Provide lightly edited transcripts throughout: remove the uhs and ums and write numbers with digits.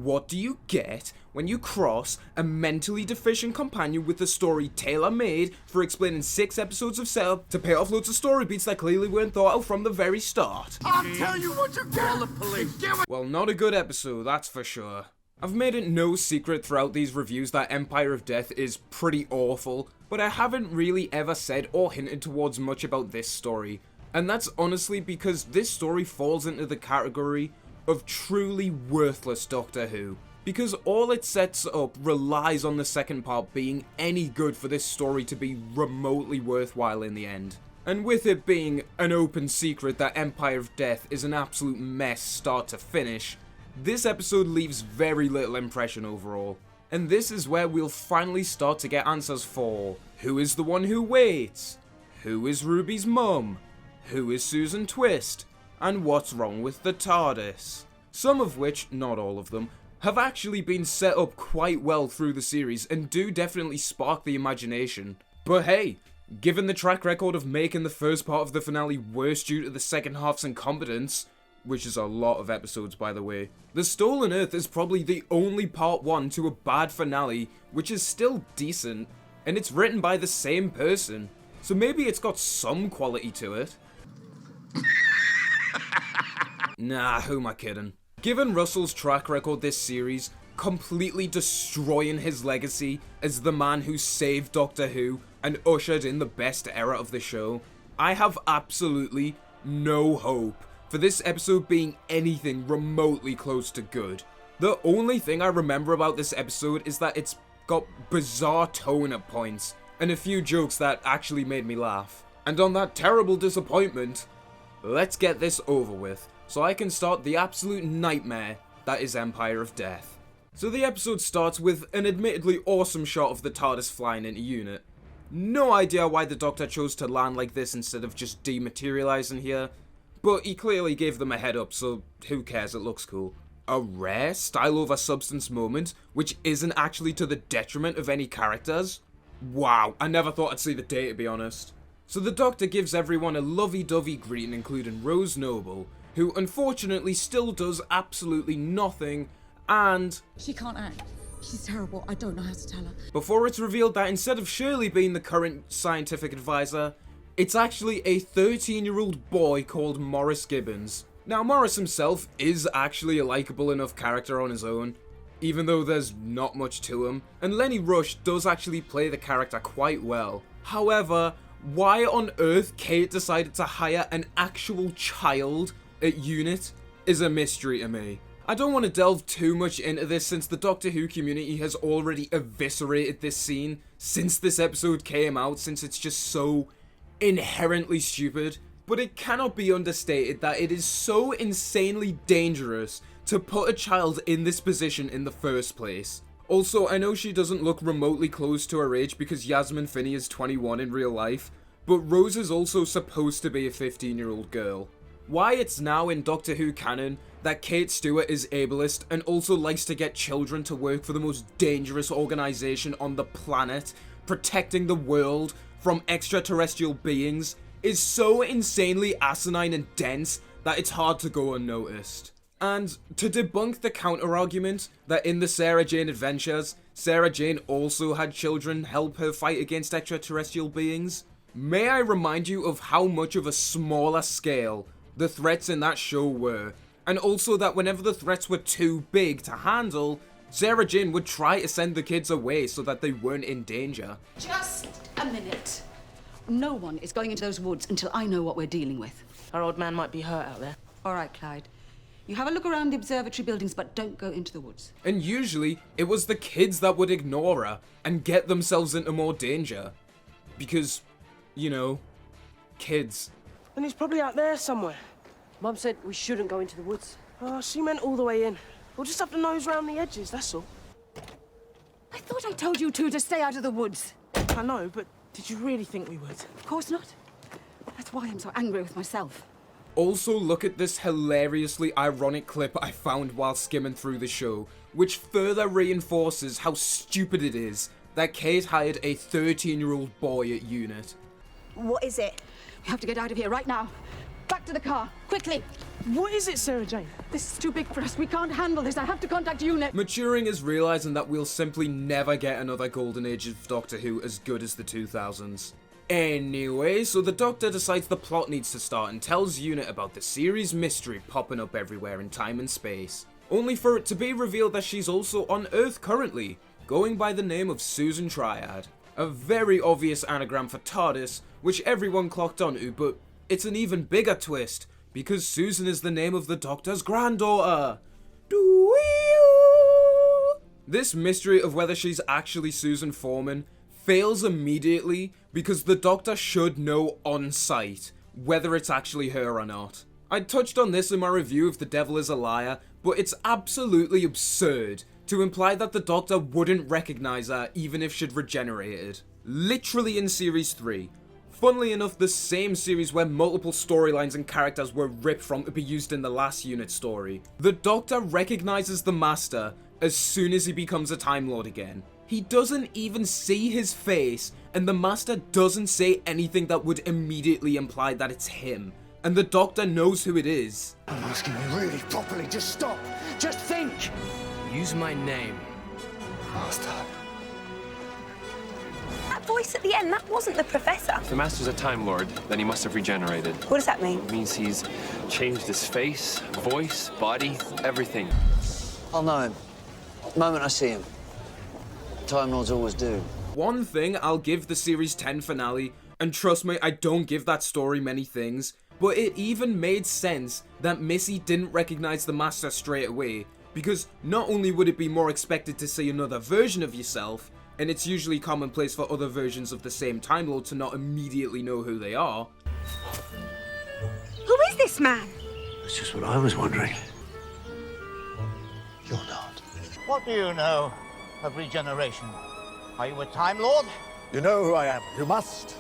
what do you get when you cross a mentally deficient companion with a story tailor-made for explaining 6 episodes of setup to pay off loads of story beats that clearly weren't thought out from the very start? I'll tell you what you get! Call the police! Well, not a good episode, that's for sure. I've made it no secret throughout these reviews that Empire of Death is pretty awful, but I haven't really ever said or hinted towards much about this story. And that's honestly because this story falls into the category of truly worthless Doctor Who. Because all it sets up relies on the second part being any good for this story to be remotely worthwhile in the end. And with it being an open secret that Empire of Death is an absolute mess start to finish, this episode leaves very little impression overall. And this is where we'll finally start to get answers for who is the one who waits? Who is Ruby's mum? Who is Susan Twist? And what's wrong with the TARDIS? Some of which, not all of them, have actually been set up quite well through the series and do definitely spark the imagination. But hey, given the track record of making the first part of the finale worse due to the second half's incompetence, which is a lot of episodes by the way, The Stolen Earth is probably the only part 1 to a bad finale which is still decent, and it's written by the same person, so maybe it's got some quality to it. Nah, who am I kidding? Given Russell's track record this series, completely destroying his legacy as the man who saved Doctor Who and ushered in the best era of the show, I have absolutely no hope for this episode being anything remotely close to good. The only thing I remember about this episode is that it's got bizarre tone at points, and a few jokes that actually made me laugh. And on that terrible disappointment, let's get this over with, so I can start the absolute nightmare that is Empire of Death. So the episode starts with an admittedly awesome shot of the TARDIS flying into unit. No idea why the Doctor chose to land like this instead of just dematerializing here, but he clearly gave them a head up, so who cares, it looks cool. A rare style over substance moment, which isn't actually to the detriment of any characters? Wow, I never thought I'd see the day to be honest. So the Doctor gives everyone a lovey-dovey greeting including Rose Noble, who unfortunately still does absolutely nothing, and she can't act. She's terrible. I don't know how to tell her. Before it's revealed that instead of Shirley being the current scientific advisor, it's actually a 13-year-old boy called Morris Gibbons. Now Morris himself is actually a likeable enough character on his own, even though there's not much to him, and Lenny Rush does actually play the character quite well. However, why on earth Kate decided to hire an actual child at unit is a mystery to me. I don't want to delve too much into this since the Doctor Who community has already eviscerated this scene since this episode came out, since it's just so inherently stupid, but it cannot be understated that it is so insanely dangerous to put a child in this position in the first place. Also, I know she doesn't look remotely close to her age because Yasmin Finney is 21 in real life, but Rose is also supposed to be a 15-year-old girl. Why it's now in Doctor Who canon that Kate Stewart is ableist and also likes to get children to work for the most dangerous organisation on the planet, protecting the world from extraterrestrial beings, is so insanely asinine and dense that it's hard to go unnoticed. And to debunk the counter-argument that in the Sarah Jane adventures, Sarah Jane also had children help her fight against extraterrestrial beings, may I remind you of how much of a smaller scale the threats in that show were, and also that whenever the threats were too big to handle, Sarah Jane would try to send the kids away so that they weren't in danger. Just a minute. No one is going into those woods until I know what we're dealing with. Our old man might be hurt out there. All right, Clyde. You have a look around the observatory buildings, but don't go into the woods. And usually, it was the kids that would ignore her and get themselves into more danger. Because, you know, kids. And he's probably out there somewhere. Mum said we shouldn't go into the woods. Oh, she meant all the way in. We'll just have to nose round the edges, that's all. I thought I told you two to stay out of the woods. I know, but did you really think we would? Of course not. That's why I'm so angry with myself. Also, look at this hilariously ironic clip I found while skimming through the show, which further reinforces how stupid it is that Kate hired a 13-year-old boy at unit. What is it? We have to get out of here right now. Back to the car, quickly. What is it, Sarah Jane? This is too big for us. We can't handle this. I have to contact UNIT. Maturing is realizing that we'll simply never get another golden age of Doctor Who as good as the 2000s. Anyway, so the Doctor decides the plot needs to start and tells UNIT about the series mystery popping up everywhere in time and space, only for it to be revealed that she's also on Earth currently, going by the name of Susan Triad. A very obvious anagram for TARDIS, which everyone clocked onto, but it's an even bigger twist, because Susan is the name of the Doctor's granddaughter. This mystery of whether she's actually Susan Foreman fails immediately because the Doctor should know on sight whether it's actually her or not. I touched on this in my review of The Devil is a Liar, but it's absolutely absurd to imply that the Doctor wouldn't recognise her even if she'd regenerated. Literally in Series 3. Funnily enough, the same series where multiple storylines and characters were ripped from to be used in the last UNIT story. The Doctor recognises the Master as soon as he becomes a Time Lord again. He doesn't even see his face, and the Master doesn't say anything that would immediately imply that it's him. And the Doctor knows who it is. I'm asking you really properly. Just stop. Just think. Use my name. Master. That voice at the end, that wasn't the Professor. If the Master's a Time Lord, then he must have regenerated. What does that mean? It means he's changed his face, voice, body, everything. I'll know him. The moment I see him. Time Lords always do. One thing I'll give the Series 10 finale, and trust me, I don't give that story many things, but it even made sense that Missy didn't recognise the Master straight away, because not only would it be more expected to see another version of yourself, and it's usually commonplace for other versions of the same Time Lord to not immediately know who they are. Who is this man? That's just what I was wondering. You're not. What do you know of regeneration? Are you a Time Lord? You know who I am. You must.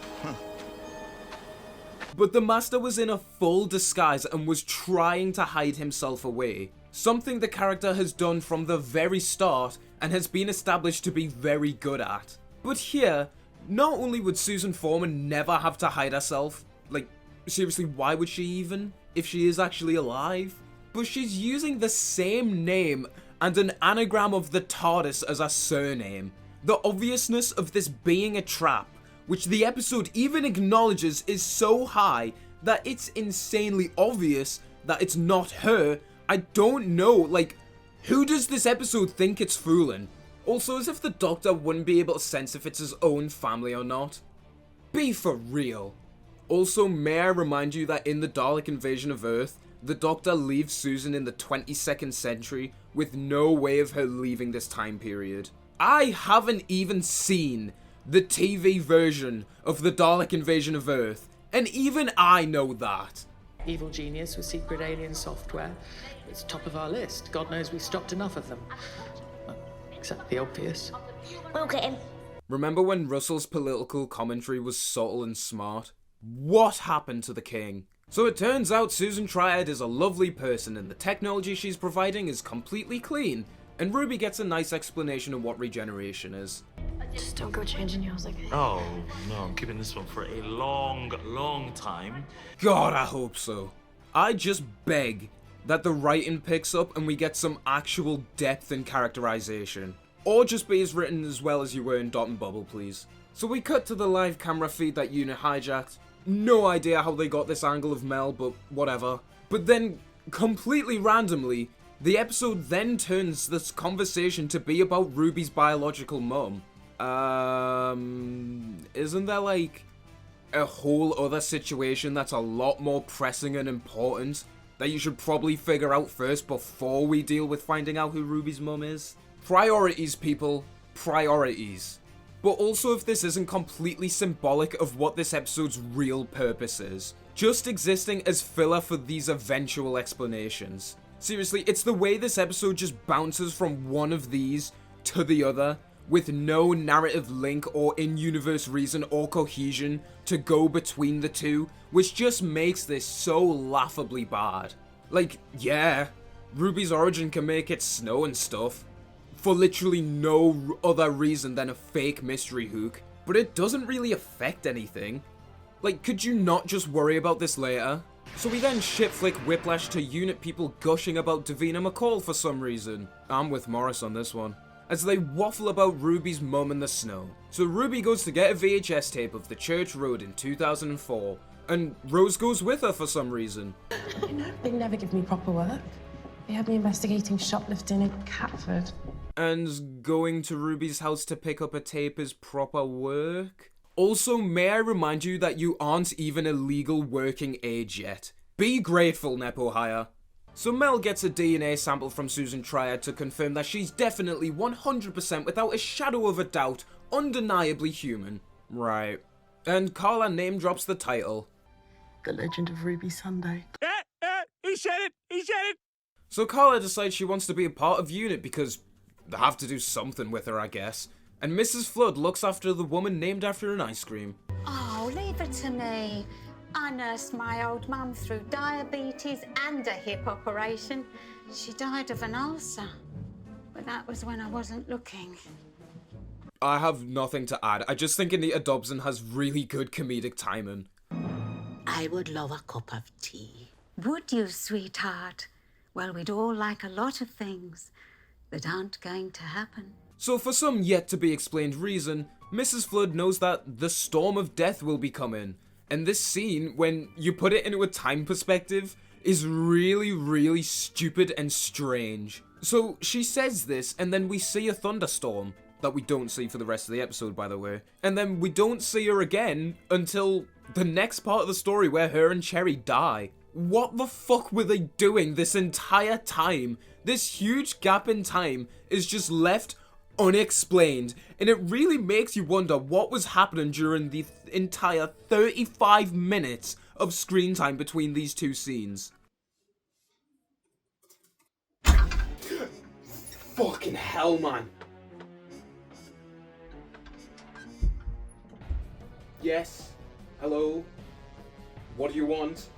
But the Master was in a full disguise and was trying to hide himself away. Something the character has done from the very start and has been established to be very good at. But here, not only would Susan Foreman never have to hide herself, like, seriously, why would she even, if she is actually alive? But she's using the same name and an anagram of the TARDIS as her surname. The obviousness of this being a trap, which the episode even acknowledges, is so high that it's insanely obvious that it's not her. I don't know, like, who does this episode think it's fooling? Also, as if the Doctor wouldn't be able to sense if it's his own family or not. Be for real. Also, may I remind you that in the Dalek invasion of Earth, the Doctor leaves Susan in the 22nd century with no way of her leaving this time period. I haven't even seen the TV version of the Dalek invasion of Earth, and even I know that. Evil genius with secret alien software. It's top of our list. God knows we stopped enough of them. Well, except the obvious. We'll get him. Remember when Russell's political commentary was subtle and smart? What happened to the king? So it turns out Susan Triad is a lovely person and the technology she's providing is completely clean, and Ruby gets a nice explanation of what regeneration is. Just don't go changing yours, okay? Oh, no, I'm keeping this one for a long, long time. God, I hope so. I just beg that the writing picks up and we get some actual depth and characterization. Or just be as written as well as you were in Dot and Bubble, please. So we cut to the live camera feed that UNIT hijacked. No idea how they got this angle of Mel, but whatever. But then, completely randomly, the episode then turns this conversation to be about Ruby's biological mum. Isn't there like a whole other situation that's a lot more pressing and important that you should probably figure out first before we deal with finding out who Ruby's mum is? Priorities, people. Priorities. But also if this isn't completely symbolic of what this episode's real purpose is. Just existing as filler for these eventual explanations. Seriously, it's the way this episode just bounces from one of these to the other, with no narrative link or in-universe reason or cohesion to go between the two, which just makes this so laughably bad. Like, yeah, Ruby's origin can make it snow and stuff, for literally no other reason than a fake mystery hook, but it doesn't really affect anything. Like, could you not just worry about this later? So we then ship flick Whiplash to unit people gushing about Davina McCall for some reason. I'm with Morris on this one. As they waffle about Ruby's mum in the snow. So Ruby goes to get a VHS tape of the church road in 2004, and Rose goes with her for some reason. You know, they never give me proper work. They had me investigating shoplifting in Catford. And going to Ruby's house to pick up a tape is proper work? Also, may I remind you that you aren't even a legal working age yet. Be grateful, Nepo Hire. So Mel gets a DNA sample from Susan Triad to confirm that she's definitely 100% without a shadow of a doubt, undeniably human. Right. And Carla name drops the title. The Legend of Ruby Sunday. He said it! He said it! So Carla decides she wants to be a part of UNIT because they have to do something with her, I guess. And Mrs. Flood looks after the woman named after an ice cream. Oh, leave it to me. I nursed my old mum through diabetes and a hip operation. She died of an ulcer. But that was when I wasn't looking. I have nothing to add. I just think Anita Dobson has really good comedic timing. I would love a cup of tea. Would you, sweetheart? Well, we'd all like a lot of things that aren't going to happen. So for some yet-to-be-explained reason, Mrs. Flood knows that the storm of death will be coming. And this scene, when you put it into a time perspective, is really, really stupid and strange. So she says this, and then we see a thunderstorm, that we don't see for the rest of the episode, by the way. And then we don't see her again until the next part of the story where her and Cherry die. What the fuck were they doing this entire time? This huge gap in time is just left unexplained, and it really makes you wonder what was happening during the entire 35 minutes of screen time between these two scenes. Fucking hell, man. Yes? Hello? What do you want?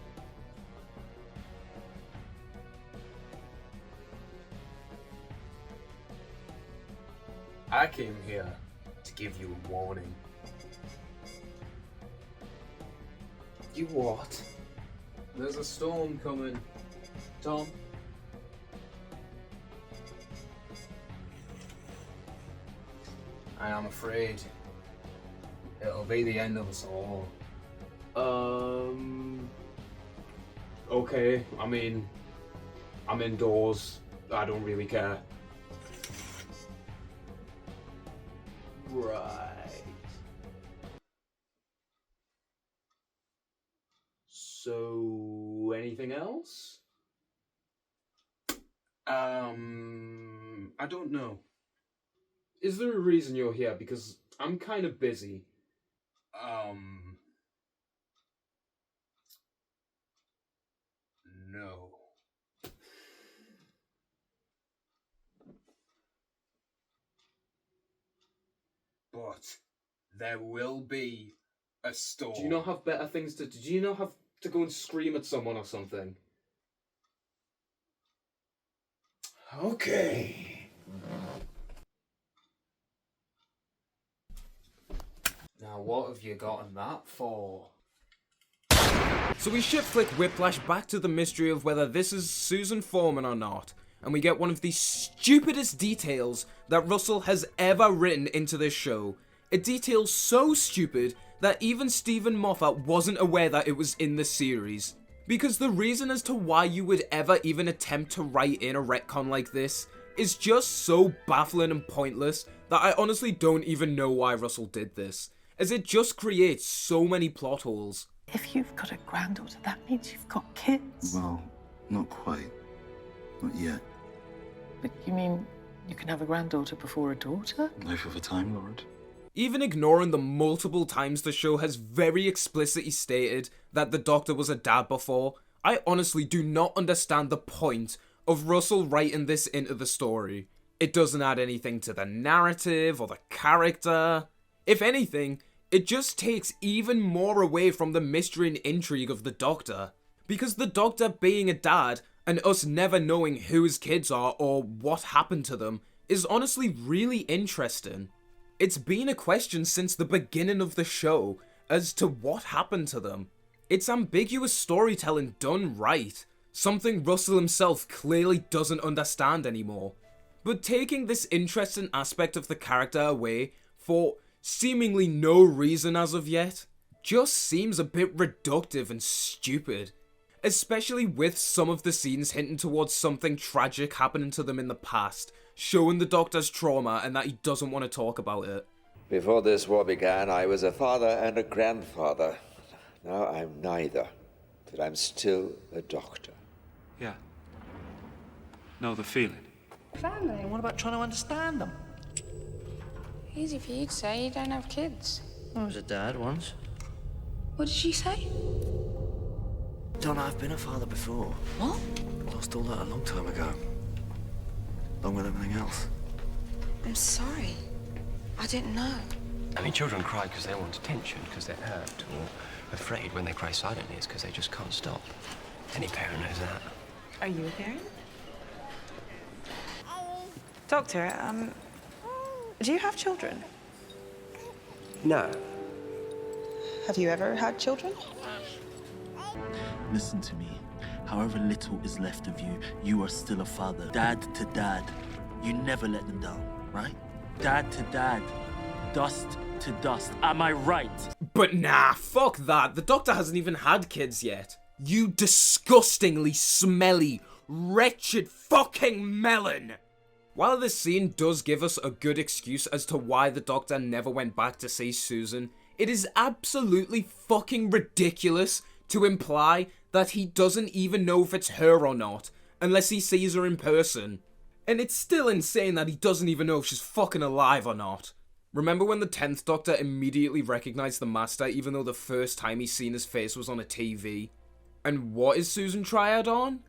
I came here to give you a warning. You what? There's a storm coming, Tom. And I'm afraid it'll be the end of us all. Okay, I mean, I'm indoors. I don't really care. Right. So, anything else? I don't know. Is there a reason you're here? Because I'm kind of busy. No. But there will be a storm. Do you not have better things to do? Do you not have to go and scream at someone or something? Okay. Now what have you gotten that for? So we ship flick Whiplash back to the mystery of whether this is Susan Foreman or not. And we get one of the stupidest details that Russell has ever written into this show. A detail so stupid that even Stephen Moffat wasn't aware that it was in the series. Because the reason as to why you would ever even attempt to write in a retcon like this is just so baffling and pointless that I honestly don't even know why Russell did this, as it just creates so many plot holes. If you've got a granddaughter, that means you've got kids. Well, not quite. Not yet. But you mean you can have a granddaughter before a daughter? Life of a Time Lord. Even ignoring the multiple times the show has very explicitly stated that the Doctor was a dad before, I honestly do not understand the point of Russell writing this into the story. It doesn't add anything to the narrative or the character. If anything, it just takes even more away from the mystery and intrigue of the Doctor. Because the Doctor being a dad and us never knowing who his kids are or what happened to them is honestly really interesting. It's been a question since the beginning of the show as to what happened to them. It's ambiguous storytelling done right, something Russell himself clearly doesn't understand anymore. But taking this interesting aspect of the character away for seemingly no reason as of yet, just seems a bit reductive and stupid. Especially with some of the scenes hinting towards something tragic happening to them in the past, showing the Doctor's trauma and that he doesn't want to talk about it. Before this war began, I was a father and a grandfather. Now I'm neither, but I'm still a doctor. Yeah. Know the feeling. Family, what about trying to understand them? Easy for you to say, you don't have kids. I was a dad once. What did she say? Donna, I've been a father before. What? Lost all that a long time ago. Along with everything else. I'm sorry. I didn't know. I mean, children cry because they want attention, because they're hurt, or afraid. When they cry silently, it's because they just can't stop. Any parent knows that. Are you a parent? Doctor, do you have children? No. Have you ever had children? Listen to me. However little is left of you, you are still a father. Dad to dad. You never let them down, right? Dad to dad. Dust to dust. Am I right? But nah, fuck that. The Doctor hasn't even had kids yet. You disgustingly smelly, wretched fucking melon! While this scene does give us a good excuse as to why the Doctor never went back to see Susan, it is absolutely fucking ridiculous to imply that he doesn't even know if it's her or not, unless he sees her in person. And it's still insane that he doesn't even know if she's fucking alive or not. Remember when the 10th Doctor immediately recognised the Master even though the first time he seen his face was on a TV? And what is Susan Triad on?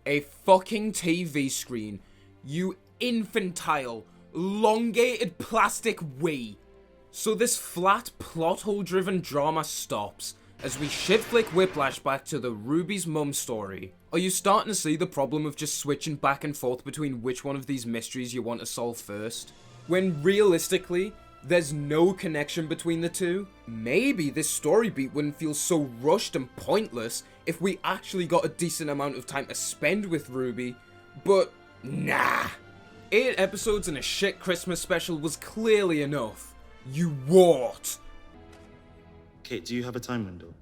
A fucking TV screen. You infantile, elongated plastic wee. So this flat, plot hole driven drama stops as we shift flick Whiplash back to the Ruby's mum story. Are you starting to see the problem of just switching back and forth between which one of these mysteries you want to solve first? When realistically, there's no connection between the two? Maybe this story beat wouldn't feel so rushed and pointless if we actually got a decent amount of time to spend with Ruby, but nah. 8 episodes and a shit Christmas special was clearly enough. You wart. Kate, do you have a time window?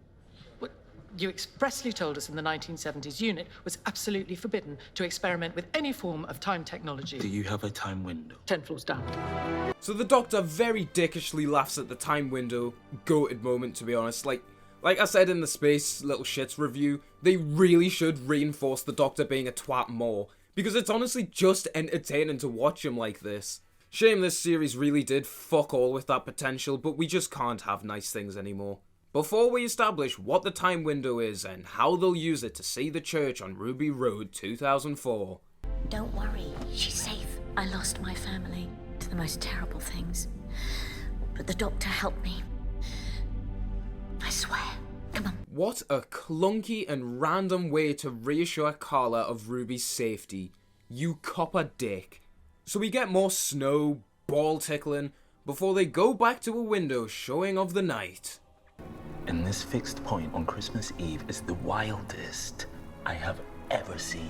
What you expressly told us in the 1970s unit was absolutely forbidden to experiment with any form of time technology. Do you have a time window? 10 floors down. So the Doctor very dickishly laughs at the time window. Goated moment, to be honest. Like I said in the Space Little Shits review, they really should reinforce the Doctor being a twat more, because it's honestly just entertaining to watch him like this. Shame this series really did fuck all with that potential, but we just can't have nice things anymore. Before we establish what the time window is and how they'll use it to see the church on Ruby Road 2004. Don't worry, she's safe. I lost my family to the most terrible things, but the Doctor helped me. I swear. Come on. What a clunky and random way to reassure Carla of Ruby's safety. You copper dick. So we get more snow, ball tickling, before they go back to a window showing of the night. And this fixed point on Christmas Eve is the wildest I have ever seen.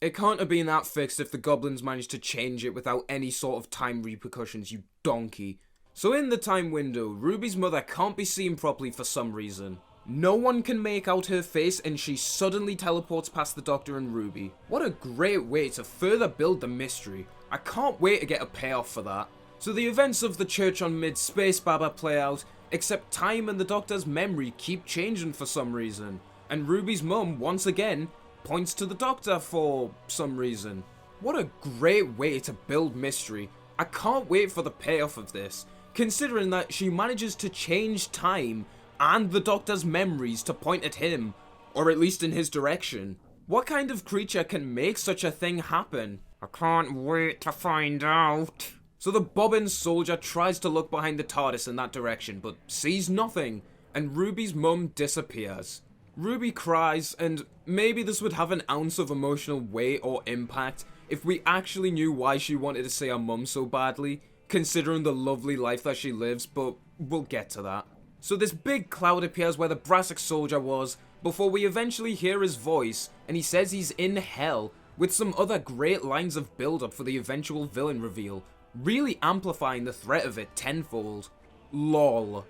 It can't have been that fixed if the goblins managed to change it without any sort of time repercussions, you donkey. So in the time window, Ruby's mother can't be seen properly for some reason. No one can make out her face and she suddenly teleports past the Doctor and Ruby. What a great way to further build the mystery. I can't wait to get a payoff for that. So the events of the church on Mid-Space Baba play out, except time and the Doctor's memory keep changing for some reason. And Ruby's mum, once again, points to the Doctor for some reason. What a great way to build mystery. I can't wait for the payoff of this, considering that she manages to change time and the Doctor's memories to point at him, or at least in his direction. What kind of creature can make such a thing happen? I can't wait to find out. So the Bobbin soldier tries to look behind the TARDIS in that direction, but sees nothing, and Ruby's mum disappears. Ruby cries, and maybe this would have an ounce of emotional weight or impact if we actually knew why she wanted to see her mum so badly, considering the lovely life that she lives, but we'll get to that. So this big cloud appears where the Brassic soldier was, before we eventually hear his voice, and he says he's in hell, with some other great lines of build-up for the eventual villain reveal, really amplifying the threat of it tenfold. LOL.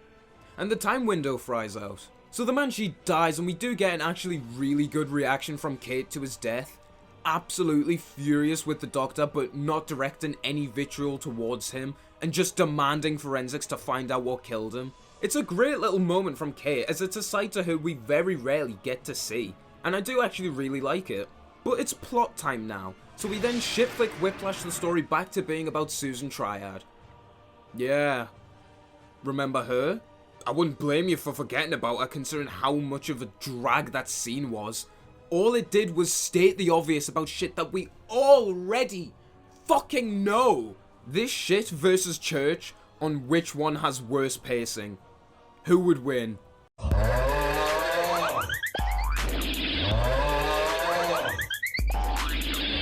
And the time window fries out. So the Banshee dies, and we do get an actually really good reaction from Kate to his death. Absolutely furious with the Doctor, but not directing any vitriol towards him, and just demanding forensics to find out what killed him. It's a great little moment from Kate, as it's a side to her we very rarely get to see, and I do actually really like it. But it's plot time now, so we then shift-flick whiplash the story back to being about Susan Triad. Yeah. Remember her? I wouldn't blame you for forgetting about her, considering how much of a drag that scene was. All it did was state the obvious about shit that we already fucking know. This shit versus Church on which one has worse pacing. Who would win?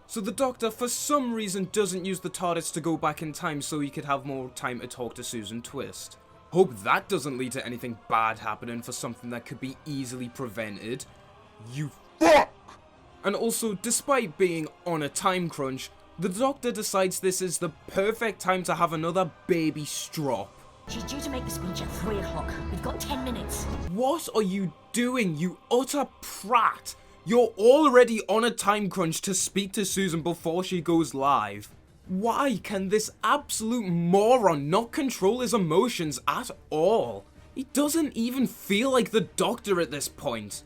So the Doctor, for some reason, doesn't use the TARDIS to go back in time so he could have more time to talk to Susan Twist. Hope that doesn't lead to anything bad happening for something that could be easily prevented. You fuck! And also, despite being on a time crunch, the Doctor decides this is the perfect time to have another baby strop. She's due to make the speech at 3 o'clock. We've got 10 minutes. What are you doing, you utter prat? You're already on a time crunch to speak to Susan before she goes live. Why can this absolute moron not control his emotions at all? He doesn't even feel like the Doctor at this point.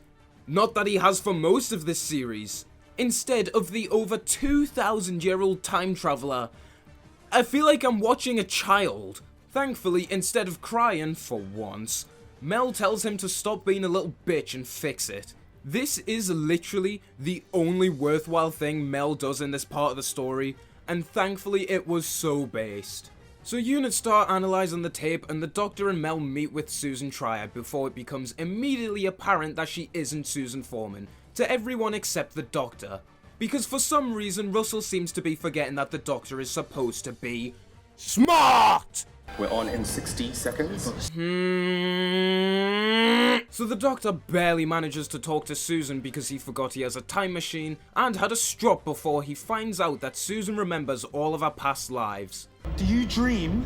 Not that he has for most of this series. Instead of the over 2,000-year-old time traveler, I feel like I'm watching a child. Thankfully, instead of crying, for once, Mel tells him to stop being a little bitch and fix it. This is literally the only worthwhile thing Mel does in this part of the story, and thankfully it was so based. So units start analysing the tape, and the Doctor and Mel meet with Susan Triad before it becomes immediately apparent that she isn't Susan Foreman, to everyone except the Doctor. Because for some reason Russell seems to be forgetting that the Doctor is supposed to be SMART! We're on in 60 seconds. So the Doctor barely manages to talk to Susan because he forgot he has a time machine and had a strop before he finds out that Susan remembers all of her past lives. Do you dream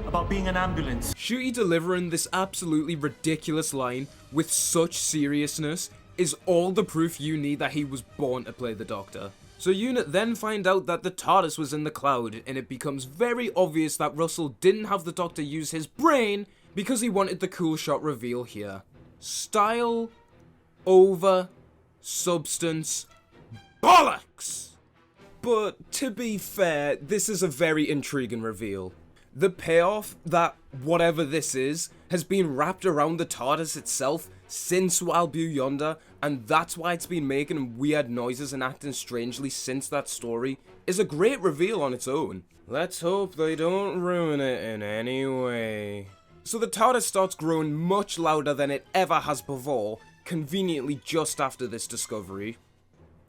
about being an ambulance? Shooty delivering this absolutely ridiculous line with such seriousness is all the proof you need that he was born to play the Doctor. So Unit then find out that the TARDIS was in the cloud, and it becomes very obvious that Russell didn't have the Doctor use his brain because he wanted the cool shot reveal here. Style over substance bollocks! But to be fair, this is a very intriguing reveal. The payoff that whatever this is has been wrapped around the TARDIS itself since Wild Blue Yonder, and that's why it's been making weird noises and acting strangely since that story, is a great reveal on its own. Let's hope they don't ruin it in any way. So the TARDIS starts growing much louder than it ever has before, conveniently just after this discovery.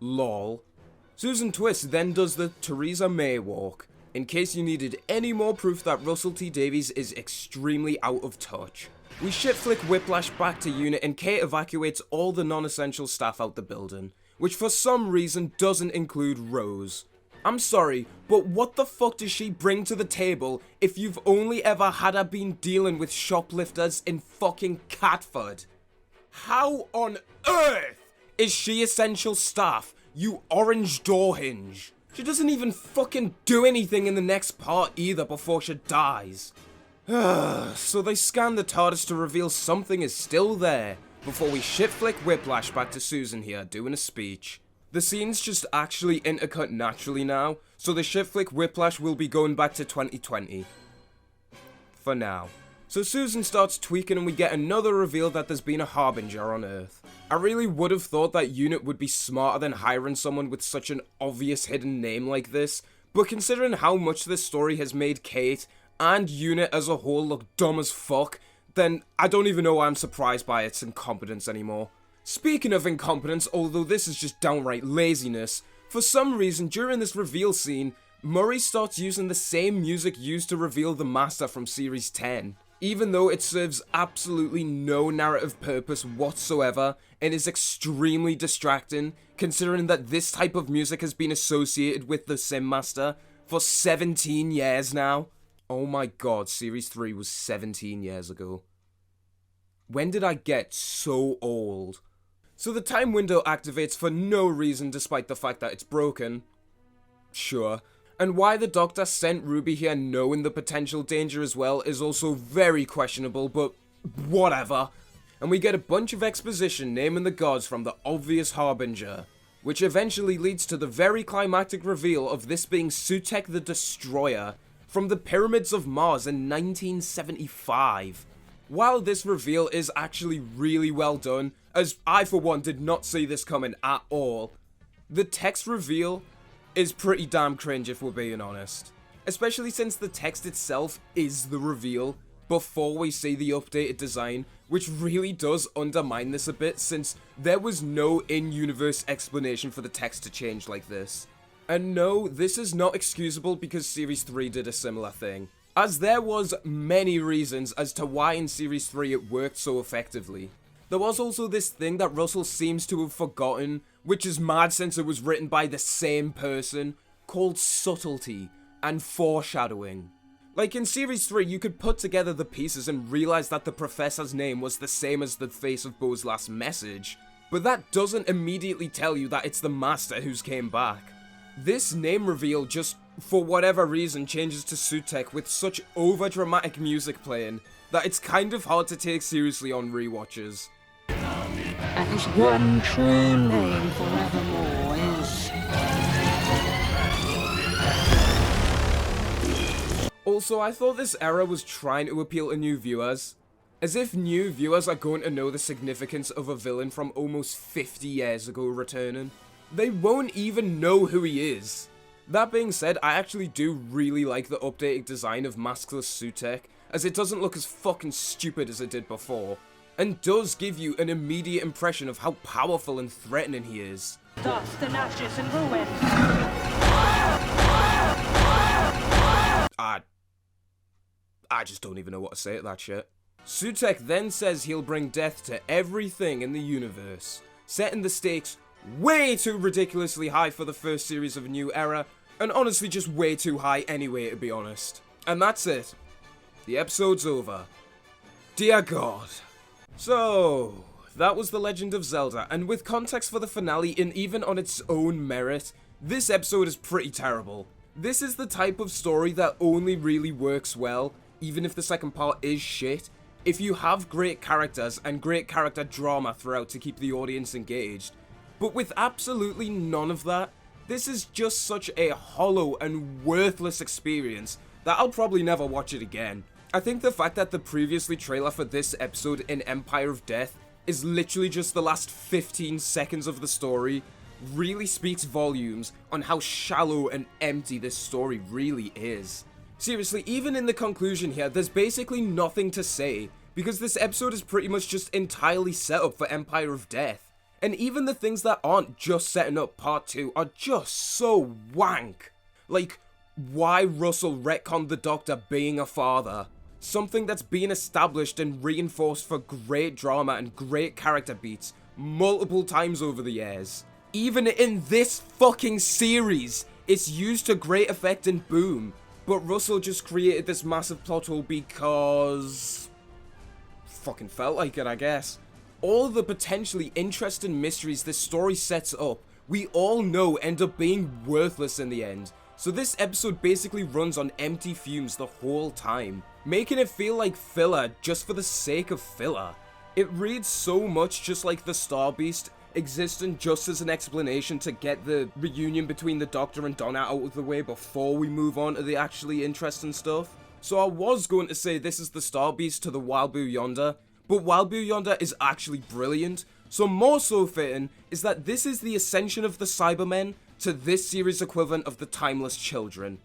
LOL. Susan Twist then does the Theresa May walk, in case you needed any more proof that Russell T Davies is extremely out of touch. We shit-flick whiplash back to Unit, and Kate evacuates all the non-essential staff out the building, which for some reason doesn't include Rose. I'm sorry, but what the fuck does she bring to the table if you've only ever had her been dealing with shoplifters in fucking Catford? How on earth is she essential staff, you orange door hinge? She doesn't even fucking do anything in the next part either before she dies. So they scan the TARDIS to reveal something is still there, before we shit-flick whiplash back to Susan here doing a speech. The scenes just actually intercut naturally now, so the shit-flick whiplash will be going back to 2020. For now. So Susan starts tweaking and we get another reveal that there's been a Harbinger on Earth. I really would have thought that Unit would be smarter than hiring someone with such an obvious hidden name like this, but considering how much this story has made Kate and Unit as a whole look dumb as fuck, then I don't even know why I'm surprised by its incompetence anymore. Speaking of incompetence, although this is just downright laziness, for some reason during this reveal scene, Murray starts using the same music used to reveal the Master from Series 10. even though it serves absolutely no narrative purpose whatsoever and is extremely distracting, considering that this type of music has been associated with the Sim Master for 17 years now. Oh my god, Series 3 was 17 years ago. When did I get so old? So the time window activates for no reason despite the fact that it's broken. Sure. And why the Doctor sent Ruby here knowing the potential danger as well is also very questionable, but whatever. And we get a bunch of exposition naming the gods from the obvious Harbinger, which eventually leads to the very climactic reveal of this being Sutekh the Destroyer from the Pyramids of Mars in 1975. While this reveal is actually really well done, as I for one did not see this coming at all, the text reveal is pretty damn cringe if we're being honest. Especially since the text itself is the reveal before we see the updated design, which really does undermine this a bit since there was no in-universe explanation for the text to change like this. And no, this is not excusable because Series 3 did a similar thing, as there was many reasons as to why in Series 3 it worked so effectively. There was also this thing that Russell seems to have forgotten, which is mad since it was written by the same person, called subtlety and foreshadowing. Like in Series 3, you could put together the pieces and realize that the Professor's name was the same as the face of Bo's last message, but that doesn't immediately tell you that it's the Master who's came back. This name reveal just, for whatever reason, changes to Sutekh with such over-dramatic music playing that it's kind of hard to take seriously on rewatches. And his one true name forevermore is... Also, I thought this era was trying to appeal to new viewers. As if new viewers are going to know the significance of a villain from almost 50 years ago returning. They won't even know who he is. That being said, I actually do really like the updated design of maskless Sutekh, as it doesn't look as fucking stupid as it did before, and does give you an immediate impression of how powerful and threatening he is. Dust and ashes and ruin. I just don't even know what to say to that shit. Sutekh then says he'll bring death to everything in the universe, setting the stakes way too ridiculously high for the first series of a new era, and honestly just way too high anyway, to be honest. And that's it. The episode's over. Dear God. So, that was The Legend of Zelda, and with context for the finale and even on its own merit, this episode is pretty terrible. This is the type of story that only really works well, even if the second part is shit, if you have great characters and great character drama throughout to keep the audience engaged. But with absolutely none of that, this is just such a hollow and worthless experience that I'll probably never watch it again. I think the fact that the previously trailer for this episode in Empire of Death is literally just the last 15 seconds of the story really speaks volumes on how shallow and empty this story really is. Seriously, even in the conclusion here, there's basically nothing to say, because this episode is pretty much just entirely set up for Empire of Death. And even the things that aren't just setting up part 2 are just so wank. Like, why Russell retconned the Doctor being a father? Something that's been established and reinforced for great drama and great character beats multiple times over the years. Even in this fucking series, it's used to great effect and boom. But Russell just created this massive plot hole because... fucking felt like it, I guess. All the potentially interesting mysteries this story sets up, we all know end up being worthless in the end. So this episode basically runs on empty fumes the whole time, making it feel like filler just for the sake of filler. It reads so much just like the Star Beast, existing just as an explanation to get the reunion between the Doctor and Donna out of the way before we move on to the actually interesting stuff. So I was going to say this is the Star Beast to the Wild Boo Yonder, but Wild Boo Yonder is actually brilliant. So more so fitting is that this is the ascension of the Cybermen to this series equivalent of the Timeless Children.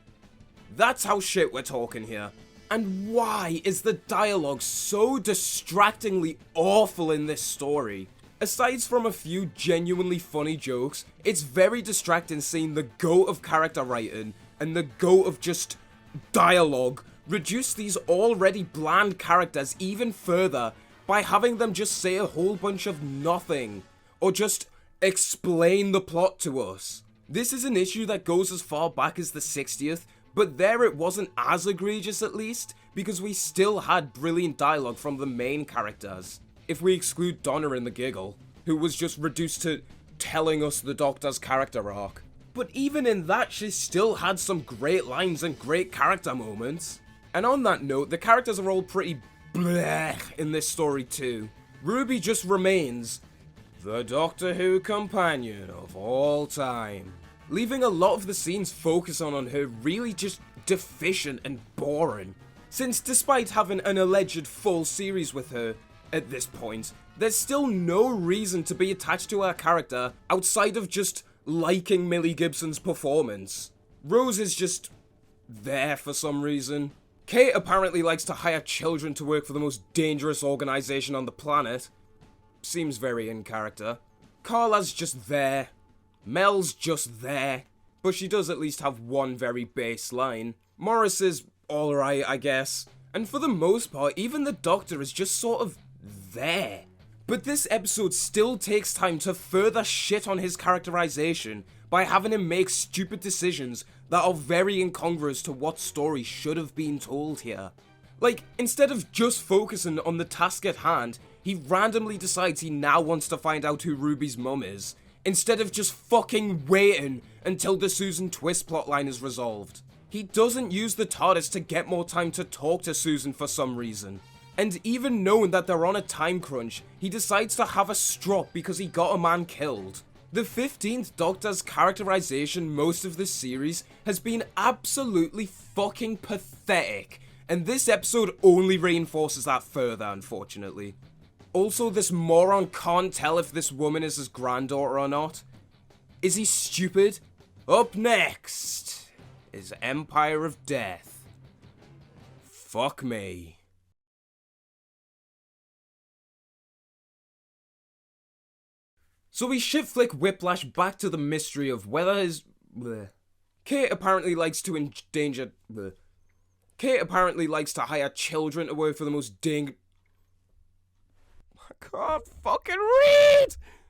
That's how shit we're talking here. And why is the dialogue so distractingly awful in this story? Aside from a few genuinely funny jokes, it's very distracting seeing the goat of character writing and the goat of just dialogue reduce these already bland characters even further by having them just say a whole bunch of nothing, or just explain the plot to us. This is an issue that goes as far back as the 60th, but there it wasn't as egregious at least, because we still had brilliant dialogue from the main characters. If we exclude Donna and the Giggle, who was just reduced to telling us the Doctor's character arc. But even in that, she still had some great lines and great character moments. And on that note, the characters are all pretty blech in this story too. Ruby just remains the Doctor Who companion of all time, leaving a lot of the scenes focus on her really just deficient and boring. Since despite having an alleged full series with her at this point, there's still no reason to be attached to her character outside of just liking Millie Gibson's performance. Rose is just there for some reason. Kate apparently likes to hire children to work for the most dangerous organization on the planet. Seems very in character. Carla's just there. Mel's just there. But she does at least have one very base line. Morris is alright, I guess. And for the most part, even the Doctor is just sort of there. But this episode still takes time to further shit on his characterization by having him make stupid decisions that are very incongruous to what story should have been told here. Like, instead of just focusing on the task at hand, he randomly decides he now wants to find out who Ruby's mum is, instead of just fucking waiting until the Susan Twist plotline is resolved. He doesn't use the TARDIS to get more time to talk to Susan for some reason. And even knowing that they're on a time crunch, he decides to have a strop because he got a man killed. The 15th Doctor's characterization most of this series has been absolutely fucking pathetic, and this episode only reinforces that further, unfortunately. Also, this moron can't tell if this woman is his granddaughter or not. Is he stupid? Up next is Empire of Death. Fuck me. So we shift flick Whiplash back to the mystery of whether his... Kate apparently likes to endanger... Kate apparently likes to hire children to work for the most I can't fucking read!